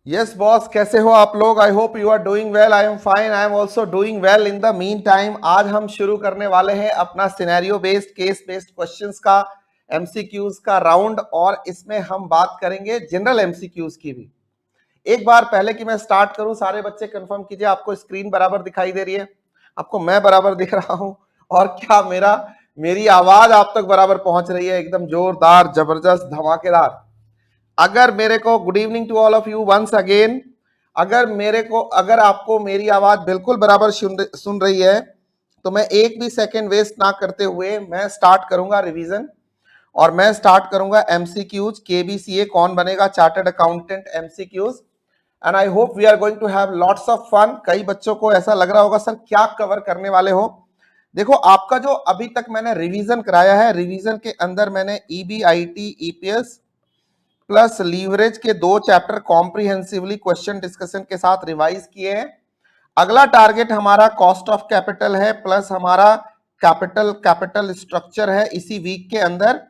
Yes boss, कैसे हो आप लोग? I hope you are doing well. I am fine, I am also doing well. In the mean time आज हम शुरू करने वाले हैं अपना scenario based case based questions का एमसीक्यूज का राउंड, और इसमें हम बात करेंगे जनरल एमसीक्यूज की भी। एक बार पहले कि मैं स्टार्ट करूं, सारे बच्चे कंफर्म कीजिए आपको स्क्रीन बराबर दिखाई दे रही है, आपको मैं बराबर दिख रहा हूं, और क्या मेरी आवाज आप तक बराबर पहुंच रही है, एकदम जोरदार, जबरदस्त, धमाकेदार। अगर मेरे को good evening to all of you once again. अगर आपको मेरी आवाज बिल्कुल बराबर सुन रही है तो मैं एक भी सेकंड वेस्ट ना करते हुए मैं स्टार्ट करूंगा रिवीजन, और मैं स्टार्ट करूंगा एमसीक्यूज केबीसीए कौन बनेगा chartered accountant MCQs. And I hope we are going to have lots of fun. कई बच्चों को ऐसा लग रहा होगा सर क्या कवर करने वाले हो। देखो, आपका जो अभी तक मैंने रिवीजन कराया है, रिवीजन के अंदर मैंने ईबीआईटी ईपीएस प्लस लीवरेज के 2 चैप्टर कॉम्प्रिहेंसिवली क्वेश्चन डिस्कशन के साथ रिवाइज किए हैं। अगला टारगेट हमारा कॉस्ट ऑफ कैपिटल है, प्लस हमारा कैपिटल स्ट्रक्चर है इसी वीक के अंदर।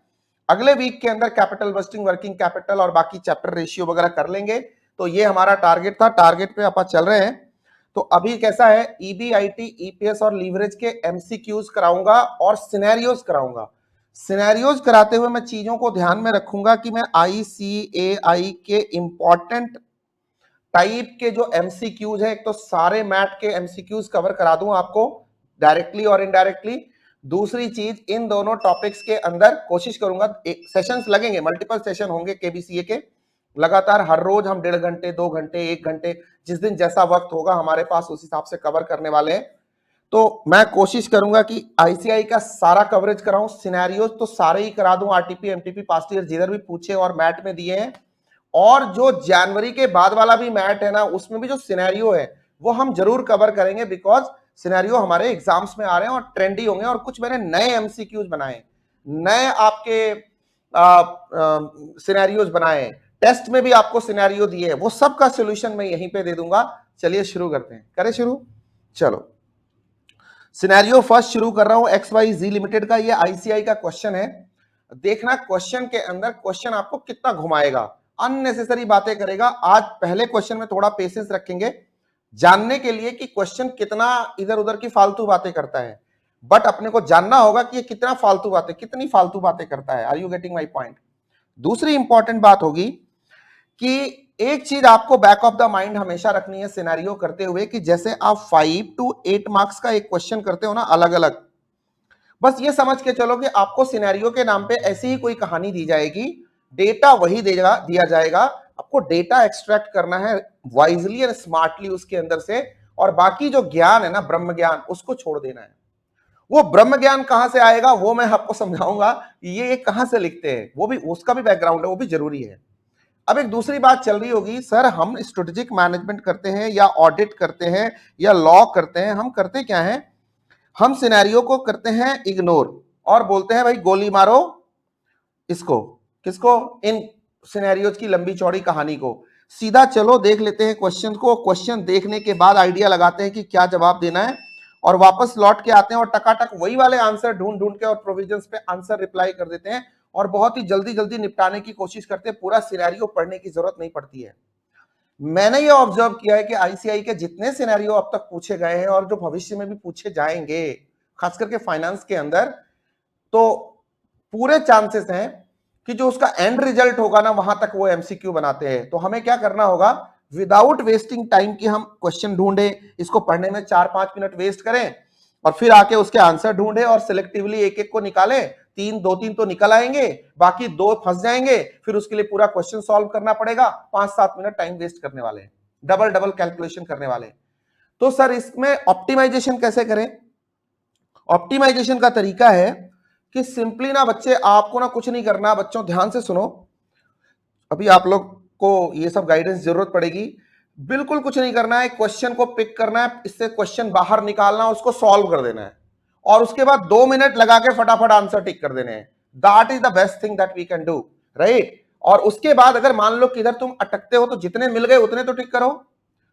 अगले वीक के अंदर कैपिटल बस्टिंग, वर्किंग कैपिटल और बाकी चैप्टर रेशियो वगैरह कर लेंगे। तो ये हमारा टारगेट था, टारगेट पे अपन चल रहे हैं। तो अभी कैसा है, ईबीआईटी ईपीएस और लीवरेज के एमसीक्यूज कराऊंगा और सिनेरियोज कराऊंगा। सिनेरियोज कराते हुए मैं चीजों को ध्यान में रखूंगा कि मैं आईसीएआई के इंपॉर्टेंट टाइप के जो एमसीक्यूज है, एक तो सारे मैट के एमसीक्यूज कवर करा दूं आपको डायरेक्टली और इनडायरेक्टली। दूसरी चीज, इन दोनों टॉपिक्स के अंदर कोशिश करूंगा, सेशंस लगेंगे, मल्टीपल सेशन होंगे केबीसीए के लगातार, हर रोज हम 1.5 घंटे 2 घंटे 1 घंटे जिस दिन जैसा वक्त होगा हमारे पास उस हिसाब से कवर करने वाले हैं। तो मैं कोशिश करूंगा कि आईसीआई का सारा कवरेज कराऊं, सिनेरियोज तो सारे ही करा दूं, आरटीपी एमटीपी पास्ट ईयर जिधर भी पूछे और मैट में दिए हैं। और जो जनवरी के बाद वाला भी मैट है ना, उसमें भी जो सिनेरियो है वो हम जरूर कवर करेंगे, बिकॉज सिनेरियो हमारे एग्जाम्स में आ रहे हैं और ट्रेंडी होंगे। और कुछ मैंने नए एमसीक्यूज बनाए, नए आपके सिनेरियोज बनाए, टेस्ट में भी आपको सिनेरियो दिए, वो सब का सोल्यूशन मैं यहीं पे दे दूंगा। चलिए शुरू करते हैं, करें शुरू। चलो, सिनेरियो फर्स्ट शुरू कर रहा हूं, एक्स वाई जी लिमिटेड का। ये आईसीआई का क्वेश्चन है। देखना क्वेश्चन के अंदर क्वेश्चन आपको कितना घुमाएगा, अननेसेसरी बातें करेगा। आज पहले क्वेश्चन में थोड़ा पेशेंस रखेंगे जानने के लिए कि क्वेश्चन कितना इधर उधर की फालतू बातें करता है, बट अपने को जानना होगा कि ये कितनी फालतू बातें करता है। Are you getting my point? दूसरी इंपॉर्टेंट बात होगी कि एक चीज आपको बैक ऑफ द माइंड हमेशा रखनी है सिनेरियो करते हुए, कि जैसे आप 5 to 8 मार्क्स का एक क्वेश्चन करते हो ना अलग अलग, बस ये समझ के चलो कि आपको सिनेरियो के नाम पे ऐसी ही कोई कहानी दी जाएगी, डेटा वही दिया जाएगा, आपको डेटा एक्सट्रैक्ट करना है वाइजली और स्मार्टली उसके अंदर से, और बाकी जो ज्ञान है ना, ब्रह्म ज्ञान, उसको छोड़ देना है। वो ब्रह्म ज्ञान कहां से आएगा वो मैं आपको समझाऊंगा, ये कहां से लिखते हैं, वो भी उसका भी बैकग्राउंड है, वो भी जरूरी है। अब एक दूसरी बात चल रही होगी, सर हम स्ट्रेटेजिक मैनेजमेंट करते हैं या ऑडिट करते हैं या लॉ करते हैं, हम करते क्या हैं, हम सिनेरियो को करते हैं इग्नोर और बोलते हैं भाई गोली मारो इसको, किसको, इन सिनेरियोज की लंबी चौड़ी कहानी को। सीधा चलो देख लेते हैं क्वेश्चन को, क्वेश्चन देखने के बाद आइडिया लगाते हैं कि क्या जवाब देना है, और वापस लौट के आते हैं और टकाटक वही वाले आंसर ढूंढ ढूंढ के और प्रोविजंस पे आंसर रिप्लाई कर देते हैं, और बहुत ही जल्दी जल्दी निपटाने की कोशिश करते हैं, पूरा सिनेरियो पढ़ने की जरूरत नहीं पड़ती है। मैंने ये ऑब्जर्व किया है कि आईसीआई के जितने सिनेरियो अब तक पूछे गए हैं और जो भविष्य में भी पूछे जाएंगे, खास करके फाइनेंस के अंदर, तो पूरे चांसेस हैं कि जो उसका एंड रिजल्ट होगा ना, वहां तक वो एमसीक्यू बनाते हैं। तो हमें क्या करना होगा, विदाउट वेस्टिंग टाइम कि हम क्वेश्चन ढूंढे, इसको पढ़ने में 4-5 मिनट वेस्ट करें और फिर आके उसके आंसर ढूंढे और सिलेक्टिवली एक एक को निकाले, 2-3 तो निकल आएंगे, बाकी 2 फंस जाएंगे, फिर उसके लिए पूरा क्वेश्चन सॉल्व करना पड़ेगा, 5-7 मिनट टाइम वेस्ट करने वाले हैं, डबल डबल कैलकुलेशन करने वाले हैं। तो सर इसमें ऑप्टिमाइजेशन कैसे करें? ऑप्टिमाइजेशन का तरीका है कि सिंपली ना बच्चे, आपको ना कुछ नहीं करना, बच्चों ध्यान से सुनो, अभी आप लोग को ये सब गाइडेंस जरूरत पड़ेगी। बिल्कुल कुछ नहीं करना है, क्वेश्चन को पिक करना है, इससे क्वेश्चन बाहर निकालना, उसको सॉल्व कर देना है, और उसके बाद 2 मिनट लगा के फटाफट आंसर टिक कर देने हैं। That is the best thing that we can do, right? और उसके बाद अगर मान लो किधर तुम अटकते हो तो जितने मिल गए उतने तो टिक करो,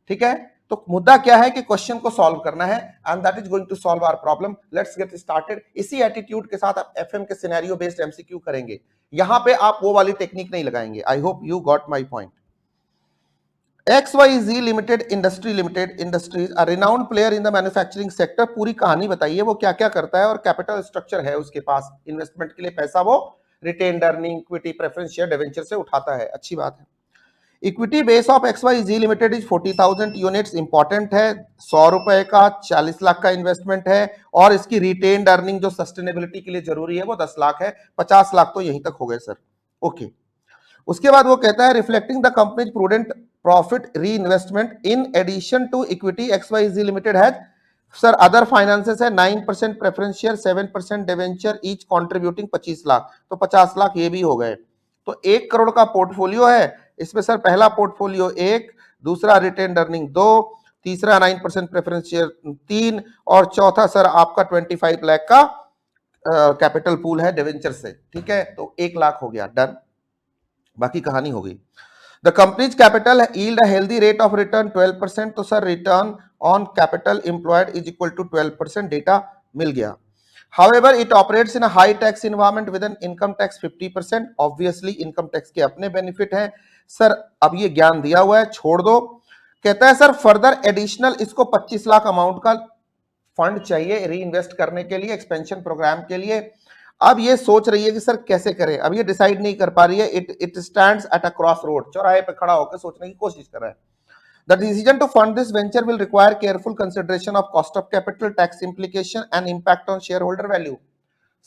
ठीक है? तो मुद्दा क्या है कि क्वेश्चन को सॉल्व करना है, and that is going to solve our problem. Let's get started. इसी एटीट्यूड के साथ आप एफएम के सिनेरियो बेस्ड एमसीक्यू करेंगे, यहां पे आप वो वाली टेक्निक नहीं लगाएंगे। आई hope you got my point. XYZ limited industries a renowned player in the manufacturing sector. पूरी कहानी बताइए वो क्या क्या करता है और कैपिटल स्ट्रक्चर है उसके पास, इन्वेस्टमेंट के लिए पैसा वो retained earning, equity, preference share, debenture से उठाता है। अच्छी बात है। Equity base of XYZ limited is 40,000 units. Important है, 100 रुपए का 40 लाख का इन्वेस्टमेंट है और इसकी रिटेन्ड अर्निंग जो सस्टेनेबिलिटी के लिए जरूरी है वो 10 लाख है। 50 लाख तो यहीं तक हो गए सर। ओके, उसके बाद वो कहता है reflecting the company's prudent profit reinvestment in addition to equity XYZ limited has sir other finances है 9% preference share, 7% debenture, each contributing 25 lakh, तो 50 लाख ये भी हो गए। तो 1 करोड़ का पोर्टफोलियो है इसमें सर। पहला पोर्टफोलियो 1, दूसरा रिटेन्ड अर्निंग 2, तीसरा 9% प्रेफरेंस शेयर 3 और चौथा सर आपका 25 लाख का कैपिटल पूल है डिवेंचर से। ठीक है, तो 1 लाख हो गया, डन। बाकी कहानी हो गई। The company's capital yield a healthy rate of return 12%, तो sir return on capital employed is equal to 12%, data मिल गया। However, it operates in a high tax environment with an income tax 50%. Obviously, income tax के अपने benefit हैं sir. अब ये ज्ञान दिया हुआ है, छोड़ दो। कहता है सर फर्दर एडिशनल इसको 25 लाख अमाउंट का फंड चाहिए री इन्वेस्ट करने के लिए, एक्सपेंशन प्रोग्राम के लिए। अब ये सोच रही है कि सर कैसे करें, अब ये डिसाइड नहीं कर पा रही है। It stands at a cross road, चौराहे पे खड़ा होकर सोचने की कोशिश कर रहा है। The decision to fund this venture will require careful consideration of cost of capital, tax implication and impact on shareholder value.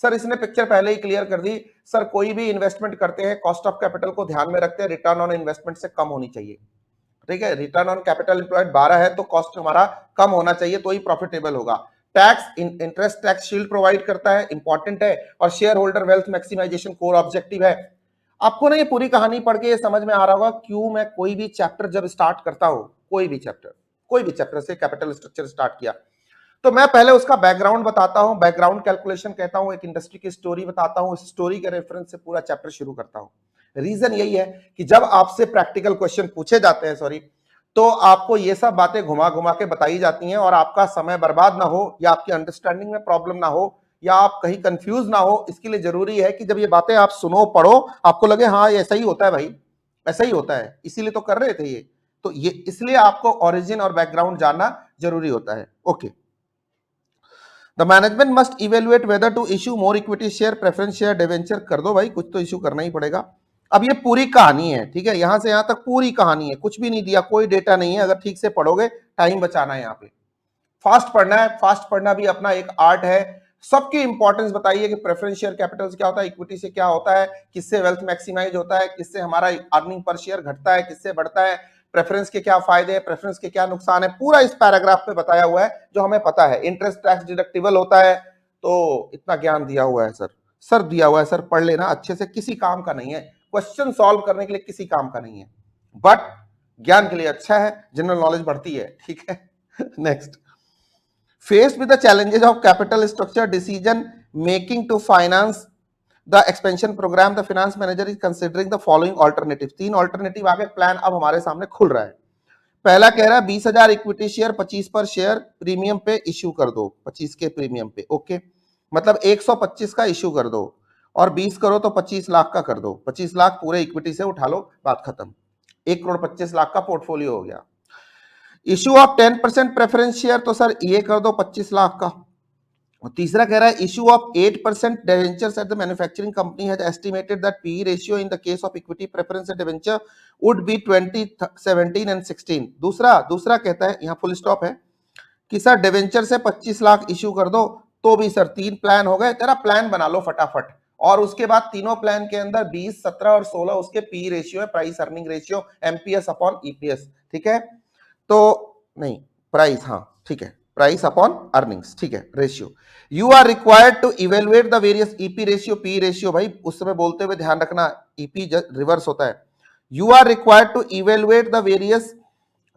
Sir इसने पिक्चर पहले ही क्लियर कर दी। सर कोई भी इन्वेस्टमेंट करते हैं कॉस्ट ऑफ कैपिटल को ध्यान में रखते हैं, रिटर्न ऑन इन्वेस्टमेंट से कम होनी चाहिए। ठीक है, रिटर्न ऑन कैपिटल एम्प्लॉयड 12 है तो कॉस्ट हमारा कम होना चाहिए तो ही प्रॉफिटेबल होगा। Tax interest tax shield provide करता है, इंपॉर्टेंट है। और share holder wealth maximization core objective है। आपको ना ये पूरी कहानी पढ़ के ये समझ में आ रहा होगा क्यों मैं कोई भी चैप्टर जब स्टार्ट करता हूं, कोई भी चैप्टर से कैपिटल स्ट्रक्चर स्टार्ट किया तो मैं पहले उसका बैकग्राउंड बताता हूं, बैकग्राउंड कैलकुलेशन कहता हूं, एक इंडस्ट्री की स्टोरी बताता हूं, इस स्टोरी के रेफरेंस से पूरा चैप्टर शुरू करता हूं। रीजन यही है कि जब आपसे प्रैक्टिकल क्वेश्चन पूछे जाते हैं सॉरी, तो आपको ये सब बातें घुमा घुमा के बताई जाती हैं और आपका समय बर्बाद ना हो या आपकी अंडरस्टैंडिंग में प्रॉब्लम ना हो या आप कहीं कंफ्यूज ना हो। इसके लिए जरूरी है कि जब ये बातें आप सुनो पढ़ो आपको लगे हाँ ये ऐसा ही होता है भाई, ऐसा ही होता है, इसीलिए तो कर रहे थे ये। तो ये इसलिए आपको ओरिजिन और बैकग्राउंड जानना जरूरी होता है। Okay, the management must evaluate whether to issue more equity share, preference share, debenture. कर दो भाई, कुछ तो इश्यू करना ही पड़ेगा। अब ये पूरी कहानी है, ठीक है, यहां से यहां तक पूरी कहानी है, कुछ भी नहीं दिया, कोई डेटा नहीं है। अगर ठीक से पढ़ोगे, टाइम बचाना है यहाँ पे, फास्ट पढ़ना है। फास्ट पढ़ना भी अपना एक आर्ट है। सबकी इंपॉर्टेंस बताइए कि प्रेफरेंस शेयर कैपिटल से क्या होता है, इक्विटी से क्या होता है, किससे वेल्थ मैक्सिमाइज होता है, किससे हमारा अर्निंग पर शेयर घटता है, किससे बढ़ता है, प्रेफरेंस के क्या फायदे हैं, प्रेफरेंस के क्या नुकसान है, पूरा इस पैराग्राफ में बताया हुआ है जो हमें पता है। इंटरेस्ट टैक्स डिडक्टिबल होता है, तो इतना ज्ञान दिया हुआ है सर दिया हुआ है सर, पढ़ लेना अच्छे से। किसी काम का नहीं है, क्वेश्चन सॉल्व करने के लिए किसी काम का नहीं है, बट ज्ञान के लिए अच्छा है, जनरल नॉलेज बढ़ती है। ठीक है, next, faced with the challenges of capital structure decision making to finance the expansion program, the finance manager is considering the following alternatives। 3 alternative आगे प्लान अब हमारे सामने खुल रहा है। पहला कह रहा है 20,000 इक्विटी शेयर 25 पर शेयर प्रीमियम पे इश्यू कर दो, 25 के प्रीमियम पे। ओके, मतलब 125 का इश्यू कर दो और 20 करो तो 25 लाख का कर दो। 25 लाख पूरे इक्विटी से उठा लो, बात खत्म। 1 करोड़ 25 लाख का पोर्टफोलियो हो गया। इश्यू ऑफ 10% प्रेफरेंस शेयर, तो सर ये कर दो 25 लाख का। और तीसरा कह रहा है issue of 8% debentures at the manufacturing company has estimated that P ratio in the case of equity preference and debenture would be 20, 17 and 16। दूसरा कहता है, यहाँ फुल स्टॉप है, कि सर डिवेंचर से 25 लाख इश्यू कर दो, तो भी सर 3 प्लान हो गए। तेरा प्लान बना लो फटाफट, और उसके बाद तीनों प्लान के अंदर 20, 17 और 16 उसके पी रेशियो है, price earning ratio, MPS upon EPS. ठीक है, तो नहीं प्राइस, हाँ ठीक है, प्राइस अपॉन अर्निंग्स, ठीक है, ratio. You are required to evaluate the various EP ratio, P ratio भाई उस समय बोलते हुए ध्यान रखना, ईपी रिवर्स होता है। You are required to evaluate the various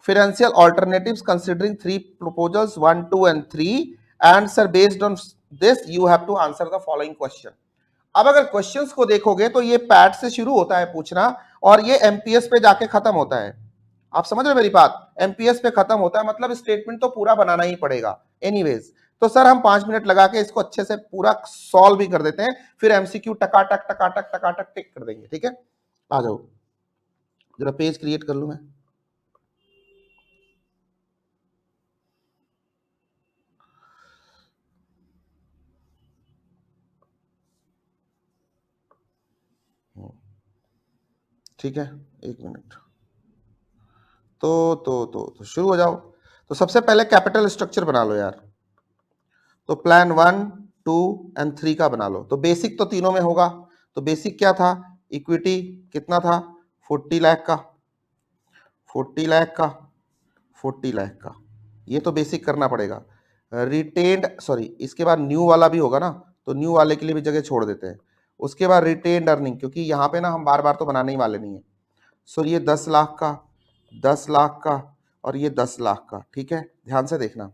financial alternatives considering 3 proposals 1, 2 and 3 and sir based on this you have to answer the following question। अब अगर क्वेश्चंस को देखोगे तो ये पैट से शुरू होता है पूछना और ये एमपीएस पे जाके खत्म होता है। आप समझ रहे मेरी बात, एमपीएस पे खत्म होता है, मतलब स्टेटमेंट तो पूरा बनाना ही पड़ेगा एनीवेज। तो सर हम 5 मिनट लगा के इसको अच्छे से पूरा सॉल्व भी कर देते हैं, फिर एमसीक्यू टकाटक टिक कर देंगे। ठीक है, आ जाओ, जरा पेज क्रिएट कर लूं मैं। ठीक है, एक मिनट। तो शुरू हो जाओ। तो सबसे पहले कैपिटल स्ट्रक्चर बना लो यार। तो प्लान 1, 2 एंड 3 का बना लो। तो बेसिक तो तीनों में होगा। तो बेसिक क्या था? इक्विटी कितना था? 40 लाख का, 40 लाख का, 40 लाख का। ये तो बेसिक करना पड़ेगा। रिटेन्ड, सॉरी, इसके बाद न्यू वाला भी होगा ना, तो न्यू वाले के लिए भी जगह छोड़ देते हैं। उसके बाद रिटेन्ड अर्निंग, क्योंकि यहाँ पे ना हम बार बार तो बनाने ही वाले नहीं है। सो ये 10 लाख का, 10 लाख का और ये 10 लाख का। ठीक है, ध्यान से देखना।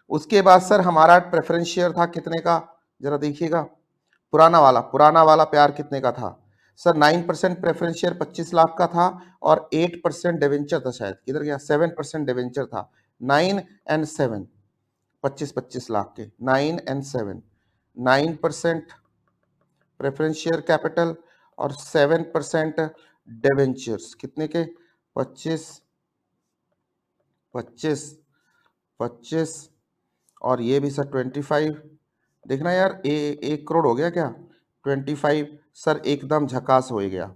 उसके बाद सर हमारा प्रेफरेंस शेयर था कितने का? जरा देखिएगा। पुराना वाला प्यार कितने का था सर? 9% प्रेफरेंस शेयर 25 लाख का था और 8% डिवेंचर था, शायद किधर गया, 7% डिवेंचर था। 9 एंड 7, 25 लाख के 9 एंड 7, 9% प्रेफरेंस शेयर कैपिटल और 7% डिवेंचर्स कितने के? 25, 25, 25 और ये भी सर 25। देखना यार, 1 करोड़ हो गया क्या? 25 सर, एकदम झकास हो गया।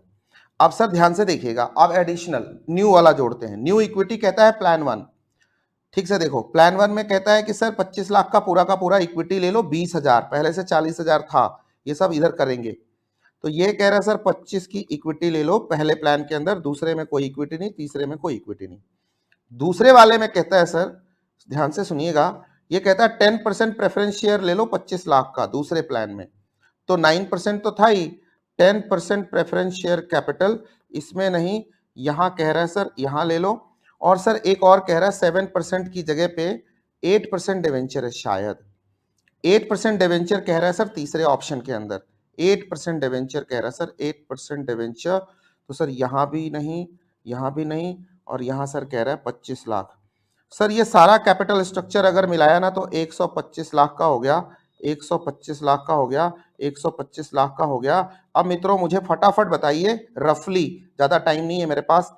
अब सर ध्यान से देखिएगा, अब एडिशनल न्यू वाला जोड़ते हैं। न्यू इक्विटी कहता है प्लान 1। ठीक से देखो, प्लान 1 में कहता है कि सर 25 लाख का पूरा इक्विटी ले लो, 20,000 पहले से 40,000 था, ये सब इधर करेंगे। तो ये कह रहा है सर 25 की इक्विटी ले लो पहले प्लान के अंदर, दूसरे में कोई इक्विटी नहीं, तीसरे में कोई इक्विटी नहीं। दूसरे वाले में कहता है सर, ध्यान से सुनिएगा, ये कहता है 10% प्रेफरेंस शेयर ले लो 25 लाख का दूसरे प्लान में। तो 9% तो था ही, 10% प्रेफरेंस शेयर कैपिटल इसमें नहीं, यहां कह रहा है सर यहां ले लो। और सर एक और कह रहा है 7% की जगह पे 8% डिवेंचर है शायद। 8% डिवेंचर कह रहा है सर तीसरे ऑप्शन के अंदर, 8% डिवेंचर कह रहा है सर, 8% डिवेंचर। तो सर यहां भी नहीं, यहां भी नहीं, और यहां सर कह रहा है 25 लाख। सर ये सारा कैपिटल स्ट्रक्चर अगर मिलाया ना तो 125 लाख का हो गया, 125 लाख का हो गया, 125 लाख का हो गया। अब मित्रों मुझे फटाफट बताइए, रफली, ज्यादा टाइम नहीं है मेरे पास,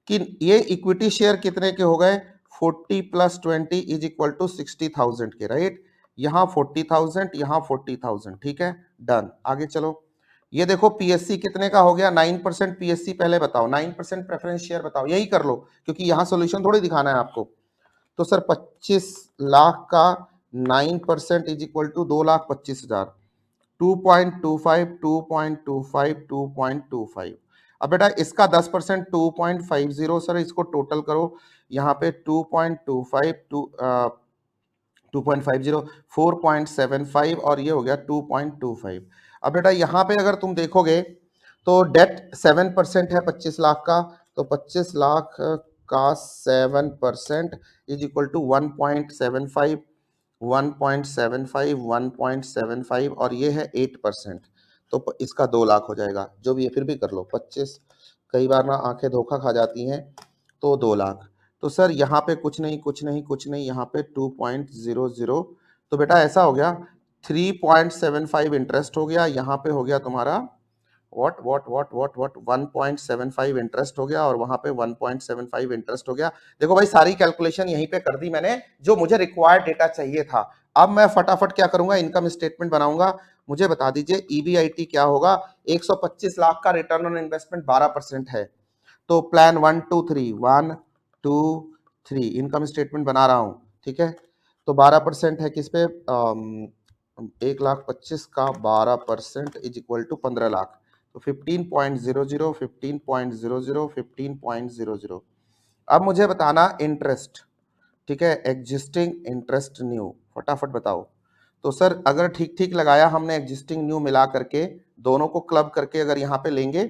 कि ये इक्विटी शेयर कितने के हो गए? 40 + 20 इज इक्वल टू 60,000 के, राइट? यहाँ 40,000, यहाँ 40,000। ठीक है, डन। आगे चलो। ये देखो पीएससी कितने का हो गया? 9% पीएससी पहले बताओ, 9% प्रेफरेंस शेयर बताओ, यही कर लो क्योंकि यहाँ सोल्यूशन थोड़ी दिखाना है आपको। तो सर 25 लाख का 9% इज इक्वल टू 2,25,000, 2.25, 2.25, 2.25। अब बेटा इसका 10% 2.50, सर इसको टोटल करो, यहाँ पे 2.25, 2.50, 4.75 और ये हो गया 2.25। अब बेटा यहाँ पे अगर तुम देखोगे तो डेट 7% है 25 लाख का, तो 25 लाख का 7% इज इक्वल टू 1.75, 1.75, 1.75 और ये है 8%, तो इसका 2 लाख हो जाएगा। जो भी है फिर भी कर लो, 25, कई बार ना आंखें धोखा खा जाती हैं, तो 2 लाख। तो सर यहाँ पे कुछ नहीं, कुछ नहीं, कुछ नहीं, यहाँ पे 2.00। तो बेटा ऐसा हो गया 3.75 इंटरेस्ट हो गया, यहाँ पे हो गया तुम्हारा व्हाट 1.75 इंटरेस्ट हो गया और वहां पे 1.75 इंटरेस्ट हो गया। देखो भाई सारी कैलकुलेशन यहीं पे कर दी मैंने, जो मुझे रिक्वायर्ड डेटा चाहिए था। अब मैं फटाफट क्या करूंगा, इनकम स्टेटमेंट बनाऊंगा। मुझे बता दीजिए ईबीआईटी क्या होगा? 125 लाख का रिटर्न ऑन इन्वेस्टमेंट 12% है। तो प्लान 1, 2, 3, 1, 2, 3 इनकम स्टेटमेंट बना रहा हूं। ठीक है, तो 12% है किस पे? 1,25,000 का 12% इज इक्वल टू 15 लाख, तो 15.00, 15.00, 15.00। अब मुझे बताना इंटरेस्ट। ठीक है, एग्जिस्टिंग, इंटरेस्ट, न्यू, फटाफट बताओ। तो सर अगर ठीक ठीक लगाया हमने, एग्जिस्टिंग न्यू मिला करके दोनों को क्लब करके अगर यहाँ पे लेंगे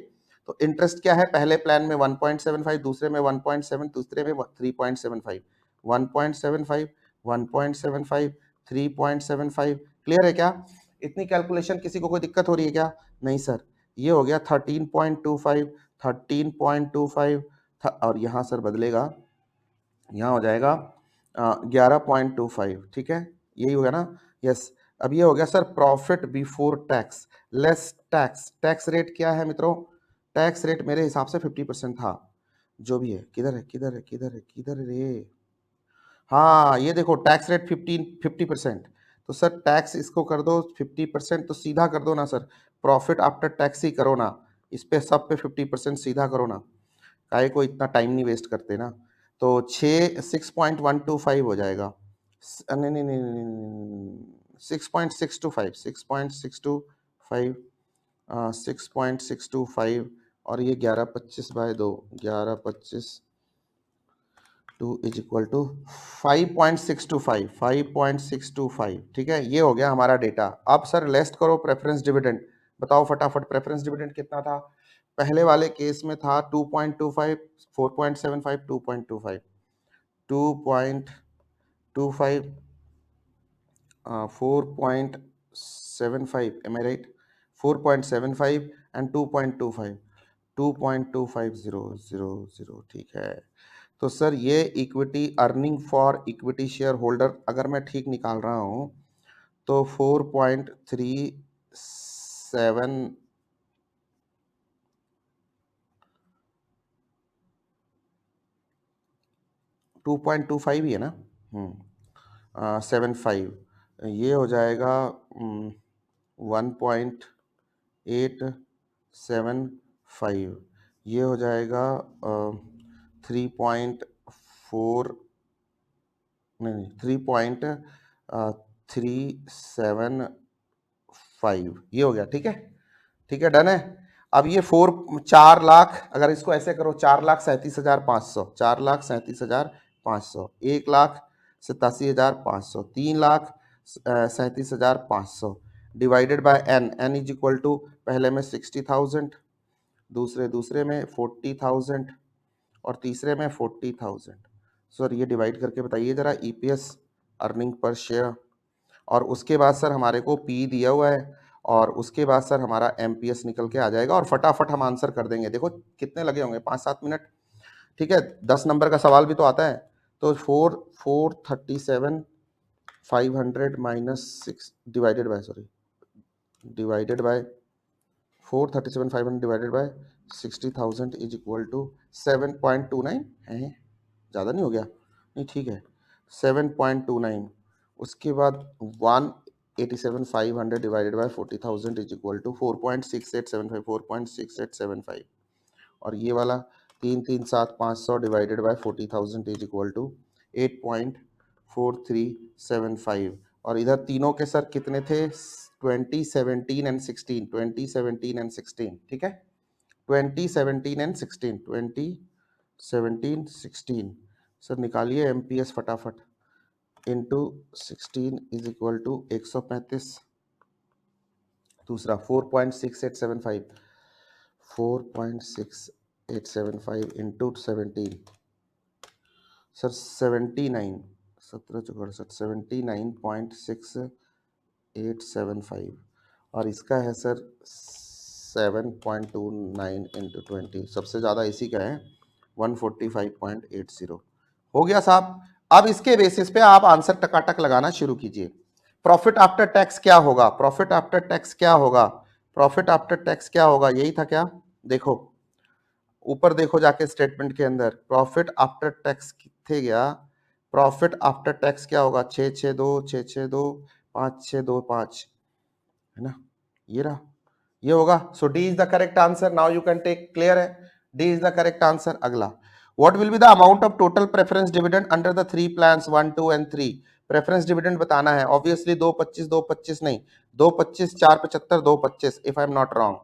तो इंटरेस्ट क्या है? पहले प्लान में 1.75, दूसरे में 1.7, तीसरे में 3.75, 1.75, 1.75, 3.75। क्लियर है क्या? इतनी कैलकुलेशन किसी को कोई दिक्कत हो रही है क्या? नहीं सर, ये हो गया 13.25, 13.25 और यहाँ सर बदलेगा, यहाँ हो जाएगा 11.25। ठीक है, यही हो गया ना? यस। अब ये हो गया sir profit before tax less tax. Tax rate क्या है मित्रों? टैक्स रेट मेरे हिसाब से 50% था, जो भी है। किधर है, किधर है, किधर है, किधर है रे? हाँ ये देखो टैक्स रेट 50%। तो सर टैक्स इसको कर दो 50%, तो सीधा कर दो ना सर, प्रॉफिट आफ्टर टैक्स ही करो ना। इस पे सब पे 50% सीधा करो ना, काहे को इतना टाइम नहीं वेस्ट करते ना। तो 6.125 हो जाएगा, नहीं नहीं नहीं नहीं, 6.625, 6.625, 6.625 और ये 11/25/2, 11/25 2 इज इक्वल टू 5.625, 5.625। ठीक है, ये हो गया हमारा डेटा। अब सर लेस्ट करो प्रेफरेंस डिविडेंड, बताओ फटाफट प्रेफरेंस डिविडेंड कितना था। पहले वाले केस में था 2.25, 4.75, 2.25, 2.25, 4.75, am I right? 4.75 and 2.25, 2.25000, ठीक है। तो सर ये equity earning for equity share holder अगर मैं ठीक निकाल रहा हूं तो 4.37, 2.25 ही है ना, 75, ये हो जाएगा 1.875, ये हो जाएगा 3.4, नहीं 3.375, ये हो गया। ठीक है, ठीक है, डन है। अब ये 4 लाख, अगर इसको ऐसे करो 4,37,500, 4,37,500, 1,87,500, 3,37,500 divided by n, n is equal to पहले में 60,000, दूसरे में 40,000 और तीसरे में 40,000। सर ये डिवाइड करके बताइए जरा ईपीएस, अर्निंग पर शेयर, और उसके बाद सर हमारे को पी दिया हुआ है और उसके बाद सर हमारा एमपीएस निकल के आ जाएगा और फटाफट हम आंसर कर देंगे। देखो कितने लगे होंगे, 5-7 मिनट। ठीक है, 10 नंबर का सवाल भी तो आता है। तो 437,500 minus 6 divided by 437,500 divided by 60,000 is equal to 7.29 है, ज़्यादा नहीं हो गया? नहीं ठीक है, 7.29। उसके बाद 187,500 divided by 40,000 is equal to 4.6875, 4.6875। और ये वाला 3,37,500 divided by 40,000 is equal to 8.4375। और इधर तीनों के सर कितने थे? 2017 एंड 16, 2017 एंड 16। ठीक है, 2017 एंड 16, 2017 16। सर निकालिए एमपीएस फटाफट, इंटू 16 इज इक्वल टू 135, दूसरा 4.6875, 4.6875 इंटू 17, सर 79, 17 79.6875 और इसका है सर 7.29 इंटू 20, सबसे ज़्यादा इसी का है 145.80। हो गया साहब। अब इसके बेसिस पे आप आंसर टकाटक लगाना शुरू कीजिए। प्रॉफिट आफ्टर टैक्स क्या होगा? प्रॉफिट आफ्टर टैक्स क्या होगा? प्रॉफिट आफ्टर टैक्स क्या होगा? यही था क्या? देखो ऊपर देखो जाके स्टेटमेंट के अंदर, प्रॉफिट आफ्टर टैक्स कितने गया? प्रॉफिट आफ्टर टैक्स क्या होगा? 662, 662, 5625, है ना, ये रहा, ये होगा। So D is the correct answer. Now you can take, clear है, D is the correct answer. अगला, what will be the amount of total preference dividend under the 3 plans 1, 2 and 3? Preference dividend बताना है obviously. 2.25, 2.25 नहीं, 2.25, 4.75, 2.25 if I am not wrong,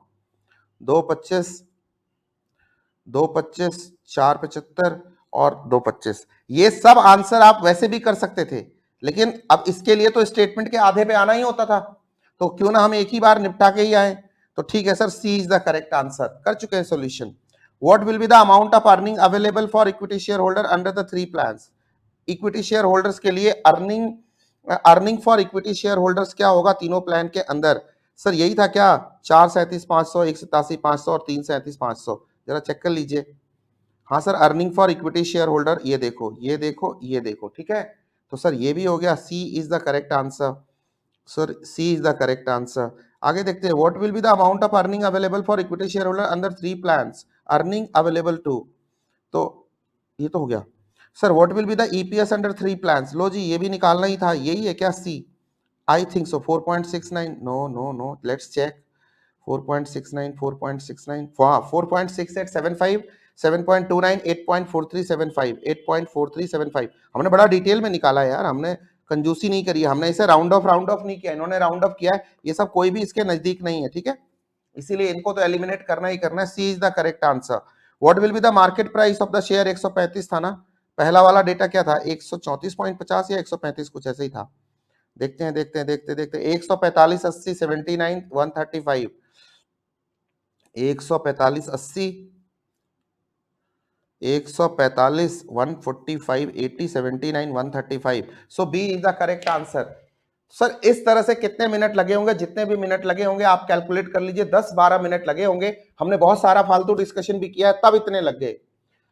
2.25, 2.25, 4.75 और 2.25। ये सब answer आप वैसे भी कर सकते थे, लेकिन अब इसके लिए तो स्टेटमेंट के आधे पे आना ही होता था, तो क्यों ना हम एक ही बार निपटा के ही आए। तो ठीक है sir, C is the correct answer. कर चुके हैं solution. What will be the amount of earning available for equity share holder under the 3 plans? Equity share holders के लिए earning for equity share holders क्या होगा तीनों प्लान के अंदर? सर यही था क्या? 4,37,500, 1,87,500 और 3,37,500। जरा चेक कर लीजिए। हाँ sir, earning for equity share holder, ये देखो, ये देखो, ये देखो। ठीक है, तो सर ये भी हो गया। C is the correct answer. Sir C is the correct answer. आगे देखते हैं, what will be the amount of earning available for equity share holder under 3 plans? Earning available to, तो ये तो हो गया। Sir what will be the EPS under 3 plans? लो जी, ये भी निकालना ही था, यही है क्या C? I think so 4.69, no no no, let's check. 4.69 4.69 4.68 75 7.29 8.4375 8.4375 हमने बड़ा डिटेल में निकाला है यार, हमने कंजूसी नहीं करी है, हमने इसे राउंड ऑफ नहीं किया, इन्होंने राउंड ऑफ किया है, ये सब कोई भी इसके नजदीक नहीं है, ठीक है, इसीलिए इनको तो एलिमिनेट करना ही करना है। C is the correct answer. What will be the market price of the share? 135 था ना, पहला वाला डेटा क्या था, 134.50 या 135 कुछ ऐसे ही था। देखते हैं 145.80 79 135 145.80 145 145 80 79 135। So B is the correct answer. Sir इस तरह से कितने मिनट लगे होंगे? जितने भी मिनट लगे होंगे आप कैलकुलेट कर लीजिए, 10-12 मिनट लगे होंगे। हमने बहुत सारा फालतू डिस्कशन भी किया है, तब इतने लग गए।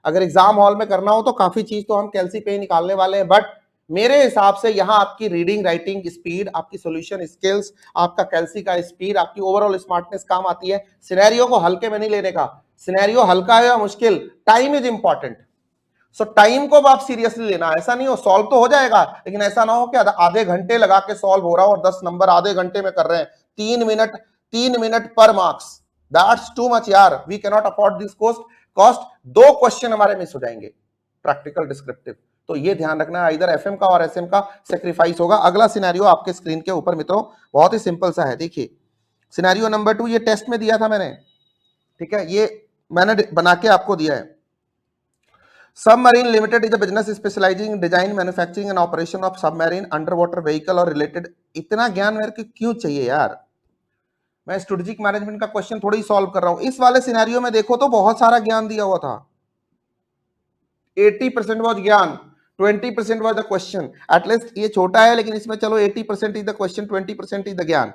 अगर एग्जाम हॉल में करना हो तो काफी चीज तो हम कैलसी पे ही निकालने वाले हैं, बट मेरे हिसाब से यहाँ आपकी रीडिंग राइटिंग स्पीड, आपकी सॉल्यूशन स्किल्स, आपका कैलसी का स्पीड, आपकी ओवरऑल स्मार्टनेस काम आती है। सिनेरियो को हल्के में नहीं लेने का, सिनेरियो हल्का है या मुश्किल, time is important. So time को आप सीरियसली लेना, ऐसा नहीं हो सॉल्व तो हो जाएगा लेकिन ऐसा ना हो कि आधे घंटे लगा के सॉल्व हो रहा हो और 10 नंबर आधे घंटे में कर रहे हैं, 3 मिनट पर मार्क्स, दैट्स टू मच यार, we can not afford this cost. 2 question हमारे मिस हो जाएंगे प्रैक्टिकल डिस्क्रिप्टिव, तो ये ध्यान रखना है, इधर एफएम का और एसएम का सेक्रीफाइस होगा। अगला सिनेरियो आपके स्क्रीन के ऊपर मित्रों बहुत ही सिंपल सा है, देखिए सिनेरियो नंबर 2, ये टेस्ट में दिया था मैंने, ठीक है, ये मैंने बना के आपको दिया है। Submarine Limited is a business specializing in design, manufacturing and operation of submarine, underwater vehicle और related। इतना ज्ञान मेरे को क्यों चाहिए यार, मैं स्ट्रेटेजिक मैनेजमेंट का क्वेश्चन थोड़ी सॉल्व कर रहा हूं। इस वाले सिनेरियो में देखो तो बहुत सारा ज्ञान दिया हुआ था, 80% वॉज ज्ञान, 20% वॉज द क्वेश्चन। एटलीस्ट ये छोटा है लेकिन इसमें चलो 80% is the question, 20% is the ज्ञान।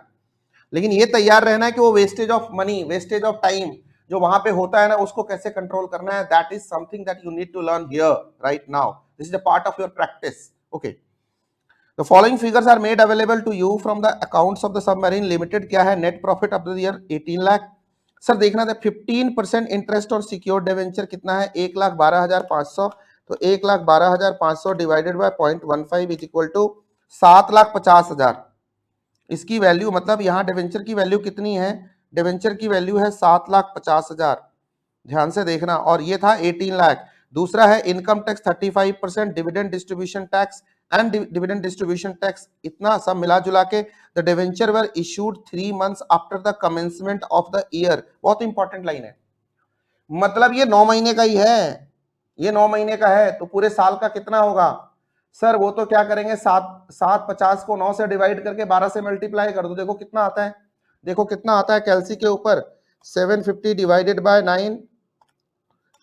लेकिन ये तैयार रहना है कि वो wastage of money, wastage of time जो वहां पे होता है ना, उसको कैसे कंट्रोल करना है, that is something that you need to learn here right now, this is a part of your practice. Okay, the following figures are made available to you from the accounts of the submarine limited. क्या है? Net profit of the year 18 lakh. Sir देखना था 15% interest और secured debenture कितना है, 1,12,500, तो 1,12,500 divided by 0.15 is equal to 7,50,000। इसकी value मतलब यहाँ डिवेंचर की वैल्यू कितनी है, डिवेंचर की वैल्यू है 7,50,000, ध्यान से देखना, और ये था 18 लाख। दूसरा है income tax 35%, dividend distribution tax and dividend distribution tax, इतना सब मिला जुला के the debenture were issued 3 months after the commencement of the year. बहुत इंपॉर्टेंट लाइन है, मतलब ये 9 महीने का ही है, ये 9 महीने का है, तो पूरे साल का कितना होगा? सर वो तो क्या करेंगे, 750 को 9 से डिवाइड करके 12 से मल्टीप्लाई कर दो, देखो कितना आता है, देखो कितना आता है कैलसी के ऊपर, 750 divided by 9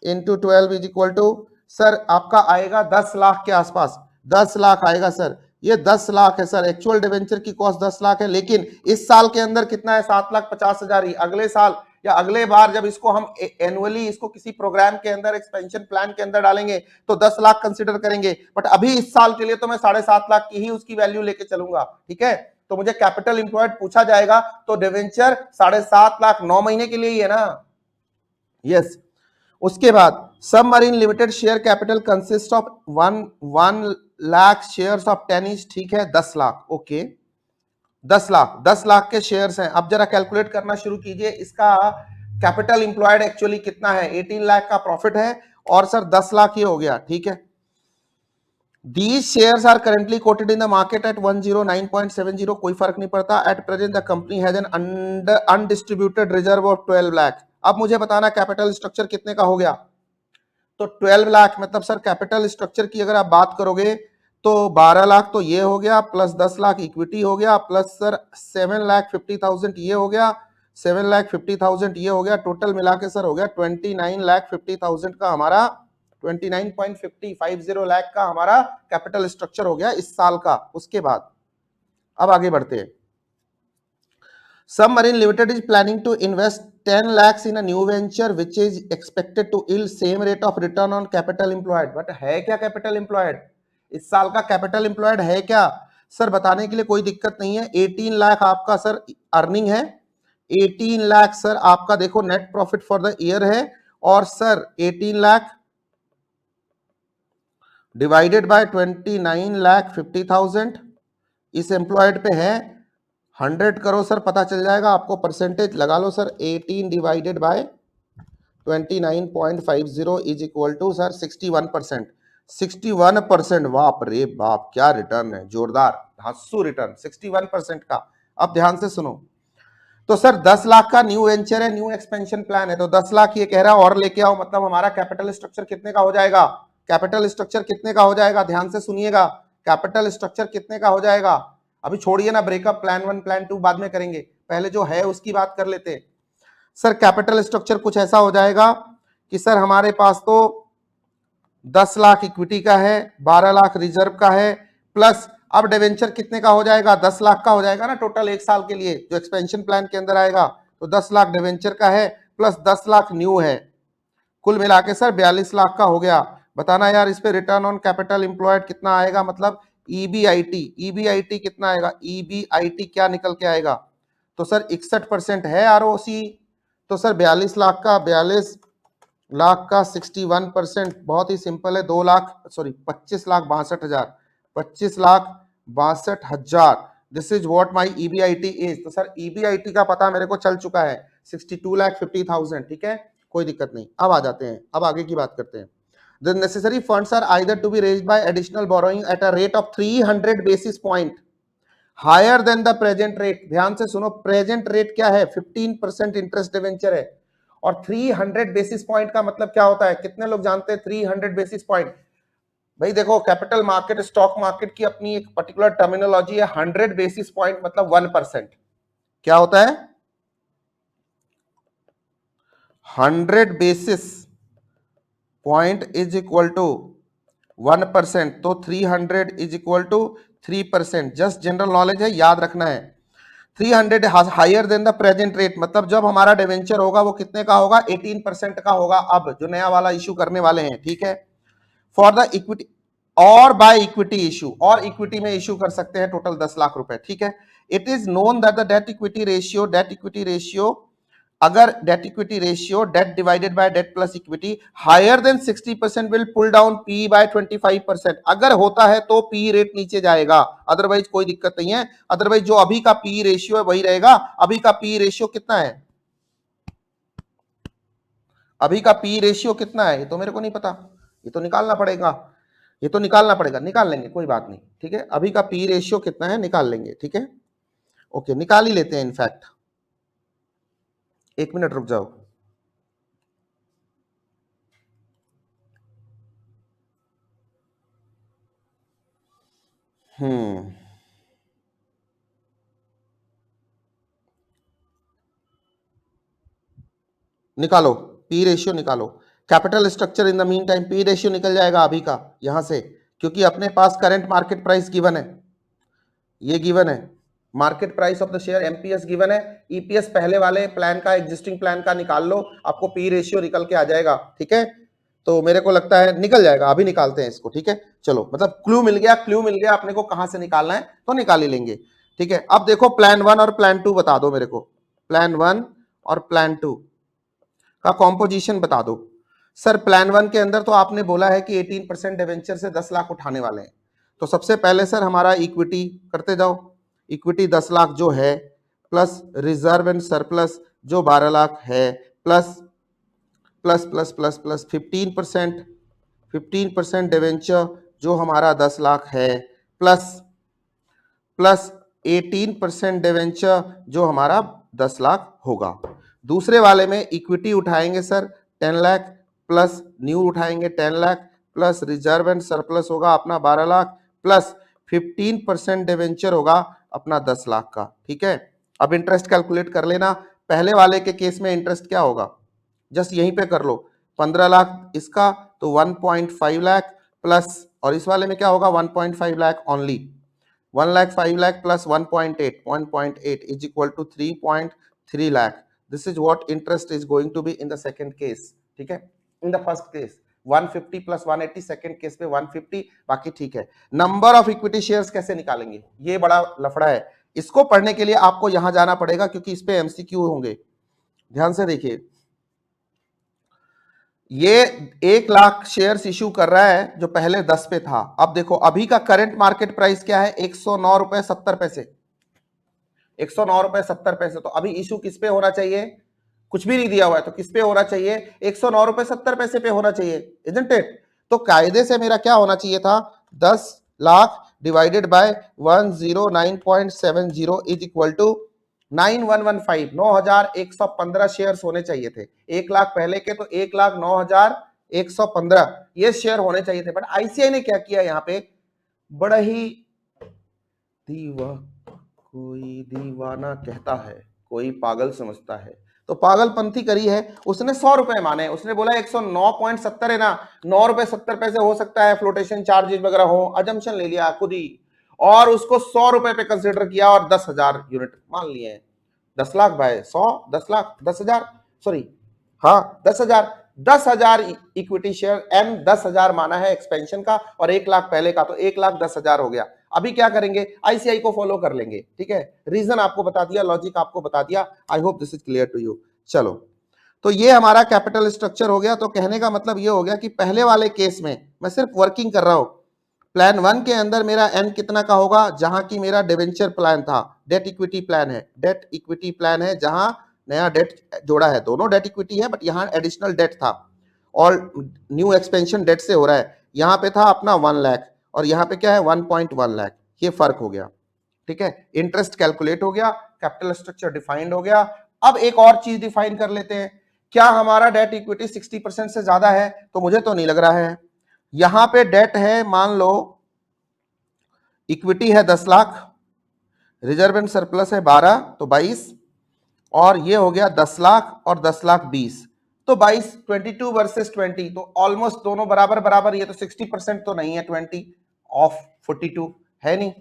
into 12 is equal to, sir आपका आएगा 10 लाख के आसपास, 10 लाख आएगा सर, ये 10 लाख है सर, एक्चुअल डिवेंचर की कॉस्ट 10 लाख है, लेकिन इस साल के अंदर कितना है, 7,50,000 ही। अगले साल या अगले बार जब इसको हम एनुअली इसको किसी प्रोग्राम के अंदर एक्सपेंशन प्लान के अंदर डालेंगे तो 10 लाख कंसिडर करेंगे, बट अभी इस साल के लिए तो मैं 7.5 लाख की ही उसकी वैल्यू लेके चलूंगा, ठीक है। तो मुझे कैपिटल इंप्लॉयड पूछा जाएगा तो डिवेंचर 7.5 लाख 9 महीने के लिए ही है ना, यस। उसके बाद submarine limited share capital consist of 1 lakh shares of 10 each, ठीक है, 10 लाख, ओके, 10 लाख के शेयर्स हैं। अब जरा कैलकुलेट करना शुरू कीजिए, इसका कैपिटल इंप्लॉयड एक्चुअली कितना है, 18 लाख का प्रॉफिट है और सर 10 लाख ये हो गया, ठीक है। These shares are currently quoted in the market at 109.70, कोई फर्क नहीं पड़ता। At present the company has an undistributed reserve of 12 lakh. अब मुझे बताना कैपिटल स्ट्रक्चर कितने का हो गया, तो 12 लाख, मतलब सर कैपिटल स्ट्रक्चर की अगर आप बात करोगे तो 12 लाख तो ये हो गया, प्लस 10 लाख इक्विटी हो गया, प्लस सर 7,50,000 ये हो गया, 7,50,000 ये हो गया, टोटल मिला के सर हो गया 29,50,000 का हमारा 29.50 लाख का हमारा कैपिटल स्ट्रक्चर हो गया इस साल का। उसके बाद अब आगे बढ़ते हैं। Submarine Limited is planning to invest 10 lakhs in a new venture which is expected to yield same rate of return on capital employed। But है क्या कैपिटल एम्प्लॉयड, इस साल का कैपिटल एम्प्लॉयड है क्या? सर बताने के लिए कोई दिक्कत नहीं है, 18 लाख आपका सर अर्निंग है, 18 लाख सर आपका देखो net profit for the year है, और सर 18 लाख डिवाइडेड बाय 29,50,000 इस एम्प्लॉयड पे है 100 करो सर, पता चल जाएगा आपको, परसेंटेज लगा लो sir, 18 divided by 29.50 is equal to sir 61%। 61%, बाप रे बाप, क्या रिटर्न है, जोरदार धांसू रिटर्न 61% का। अब ध्यान से सुनो, तो सर 10 लाख का न्यू वेंचर है, न्यू एक्सपेंशन प्लान है, तो 10 लाख ये कह रहा है और लेके आओ, मतलब हमारा कैपिटल स्ट्रक्चर कितने का हो जाएगा, कैपिटल स्ट्रक्चर कितने का हो जाएगा, ध्यान से सुनिएगा, कैपिटल स्ट्रक्चर कितने का हो जाएगा। अभी छोड़िए ना ब्रेकअप, प्लान 1 प्लान 2 बाद में करेंगे, पहले जो है उसकी बात कर लेते हैं। सर कैपिटल स्ट्रक्चर कुछ ऐसा हो जाएगा कि सर हमारे पास तो 10 लाख इक्विटी का है, 12 लाख रिजर्व का है, प्लस अब डिवेंचर कितने का हो जाएगा, 10 लाख का हो जाएगा ना टोटल 1 साल के लिए जो एक्सपेंशन प्लान के अंदर आएगा, तो 10 लाख डिवेंचर का है प्लस 10 लाख न्यू है, कुल मिला के सर 42 लाख का हो गया। बताना यार इस पे रिटर्न ऑन कैपिटल एम्प्लॉयड कितना आएगा, मतलब ईबीआईटी, ईबीआईटी कितना आएगा, ईबीआईटी क्या निकल के आएगा, तो सर 61% है आरओसी, तो सर 42 लाख का 42 लाख का 61%, बहुत ही सिंपल है, 2 lakh sorry 25 lakh 62,000, 25 lakh 62,000, this is what my EBIT is. तो सर ईबीआईटी का पता मेरे को चल चुका है 62,50,000, ठीक है, कोई दिक्कत नहीं। अब आ जाते हैं, अब आगे की बात करते हैं। The necessary funds are either to be raised by additional borrowing at a rate of 300 basis point higher than the present rate। ध्यान से सुनो, प्रेजेंट रेट क्या है, 15% इंटरेस्ट डिवेंचर है, और 300 बेसिस पॉइंट का मतलब क्या होता है, कितने लोग जानते हैं 300 बेसिस पॉइंट। भाई देखो, कैपिटल मार्केट स्टॉक मार्केट की अपनी एक पर्टिकुलर टर्मिनोलॉजी है, 100 बेसिस पॉइंट मतलब 1%। क्या होता है, 100 basis point is equal to 1%, तो 300 is equal to 3%। Just general knowledge है, याद रखना है। 300 higher than the present rate, मतलब जब हमारा डिवेंचर होगा वो कितने का होगा, 18% का होगा, अब जो नया वाला इशू करने वाले हैं, ठीक है। फॉर द इक्विटी और बाय इक्विटी इशू, और इक्विटी में इशू कर सकते हैं टोटल 10 लाख रुपए, ठीक है। It is known that the debt equity ratio, अगर debt equity ratio debt divided by debt plus equity higher than 60% will pull down P by 25%। अगर होता है तो पी रेट नीचे जाएगा, अदरवाइज कोई दिक्कत नहीं है, अदरवाइज जो अभी का पी रेशियो है वही रहेगा। अभी का पी रेशियो कितना है, अभी का पी रेशियो कितना है, ये तो मेरे को नहीं पता, ये तो निकालना पड़ेगा, ये तो निकालना पड़ेगा, निकाल लेंगे कोई बात नहीं, ठीक है। अभी का पी रेशियो कितना है निकाल लेंगे, ठीक है, ओके निकाल ही लेते हैं। इनफैक्ट 1 मिनट रुक जाओ। निकालो पी रेशियो, निकालो capital structure. In the mean time P ratio निकल जाएगा अभी का यहां से, क्योंकि अपने पास करंट मार्केट प्राइस गिवन है, ये गिवन है, market price of the share MPS given है, ईपीएस पहले वाले प्लान का, एग्जिस्टिंग प्लान का निकाल लो, आपको पी रेशियो निकल के आ जाएगा, ठीक है। तो मेरे को लगता है निकल जाएगा, अभी निकालते हैं इसको, ठीक है। चलो, मतलब क्लू मिल गया, क्लू मिल गया अपने को कहां से निकालना है, तो निकाल ही लेंगे, ठीक है। अब देखो प्लान 1 और प्लान 2 बता दो मेरे को, प्लान 1 और प्लान 2 का कॉम्पोजिशन बता दो। सर प्लान 1 के अंदर तो आपने बोला है कि 18% डिवेंचर से 10 लाख उठाने वाले हैं, तो सबसे पहले सर हमारा इक्विटी करते जाओ, इक्विटी 10 लाख जो है, प्लस रिजर्व एंड सरप्लस जो 12 लाख है, plus plus plus plus plus 15% debenture जो हमारा 10 लाख है, प्लस प्लस 18% डिवेंचर जो हमारा 10 लाख होगा। दूसरे वाले में इक्विटी उठाएंगे सर 10 लाख, प्लस न्यू उठाएंगे 10 lakh, plus reserve and surplus होगा अपना 12 लाख, प्लस 15% डिवेंचर होगा अपना 10 लाख का, ठीक है। अब इंटरेस्ट कैलकुलेट कर लेना, पहले वाले के केस में इंटरेस्ट क्या होगा, जस्ट यहीं पे कर लो, 15 लाख इसका तो 1.5 लाख, प्लस और इस वाले में क्या होगा 1.5 lakh only, 1 lakh 5 lakh plus 1.8 is equal to 3.3 lakh. This is what interest is going to be in the second case, ठीक है। in the first case 150 plus 180, second case पे 150, बाकी ठीक है। नंबर ऑफ इक्विटी शेयर्स कैसे निकालेंगे, ये बड़ा लफड़ा है, इसको पढ़ने के लिए आपको यहां जाना पड़ेगा, क्योंकि इस पे एमसीक्यू होंगे। ध्यान से देखिए, ये 1 लाख शेयर्स इश्यू कर रहा है जो पहले 10 पे था। अब देखो अभी का करंट मार्केट प्राइस क्या है, 109 रुपए 70 पैसे, 109 रुपए 70 पैसे। तो अभी इशू किस पे होना चाहिए, कुछ भी नहीं दिया हुआ है तो किस पे होना चाहिए, 109 रुपए 70 पैसे पे होना चाहिए, इजंट इट। तो कायदे से मेरा क्या होना चाहिए था, 10 lakh divided by 109.70 is equal to 9115, 9115 share होने चाहिए थे। 1 लाख पहले के तो 1,09,115 ये शेयर होने चाहिए थे। बट आईसीआई ने क्या किया यहाँ पे, बड़ा ही कोई दीवाना कहता है, कोई पागल समझता है, तो पागलपंथी करी है उसने। 100 रुपए माने, उसने बोला 109.70 है ना, 9 रुपए 70 पैसे हो सकता है, फ्लोटेशन चार्जेस वगैरह हो, अजम्पशन ले लिया खुद ही, और उसको 100 रुपए पे कंसिडर किया और 10,000 यूनिट मान लिए हैं। 10 लाख बाय 100, 10 लाख, 10,000, सॉरी हाँ 10,000, 10,000 इक्विटी शेयर, एम 10,000 माना है एक्सपेंशन का, और 1 लाख पहले का, तो 1,10,000 हो गया। अभी क्या करेंगे, आईसीआई को फॉलो कर लेंगे, ठीक है। रीजन आपको बता दिया, लॉजिक आपको बता दिया, I hope this is clear to you. चलो, तो ये हमारा कैपिटल स्ट्रक्चर हो गया। तो कहने का मतलब ये हो गया कि पहले वाले केस में मैं सिर्फ वर्किंग कर रहा हूं। प्लान 1 के अंदर मेरा एन कितना का होगा, जहां की मेरा डिवेंचर प्लान था, डेट इक्विटी प्लान है, डेट इक्विटी प्लान है, जहां नया डेट जोड़ा है, दोनों डेट इक्विटी है बट यहां एडिशनल डेट था, और न्यू एक्सपेंशन डेट से हो रहा है। यहां पे था अपना 1 लाख और यहां पे क्या है 1.1 लाख, ये फर्क हो गया, ठीक है। इंटरेस्ट कैलकुलेट हो गया, कैपिटल स्ट्रक्चर डिफाइंड हो गया। अब एक और चीज डिफाइन कर लेते हैं, क्या हमारा डेट इक्विटी 60% से ज्यादा है, तो मुझे तो नहीं लग रहा है। यहां पे डेट है, मान लो इक्विटी है 10 लाख, रिजर्व एंड सरप्लस है 12, तो 22, और ये हो गया 10 लाख और 10 लाख 20, तो 22, 22 वर्सेस 20, तो ऑलमोस्ट दोनों बराबर बराबर। ये तो 60% तो नहीं है, 20 ऑफ 42 है नहीं,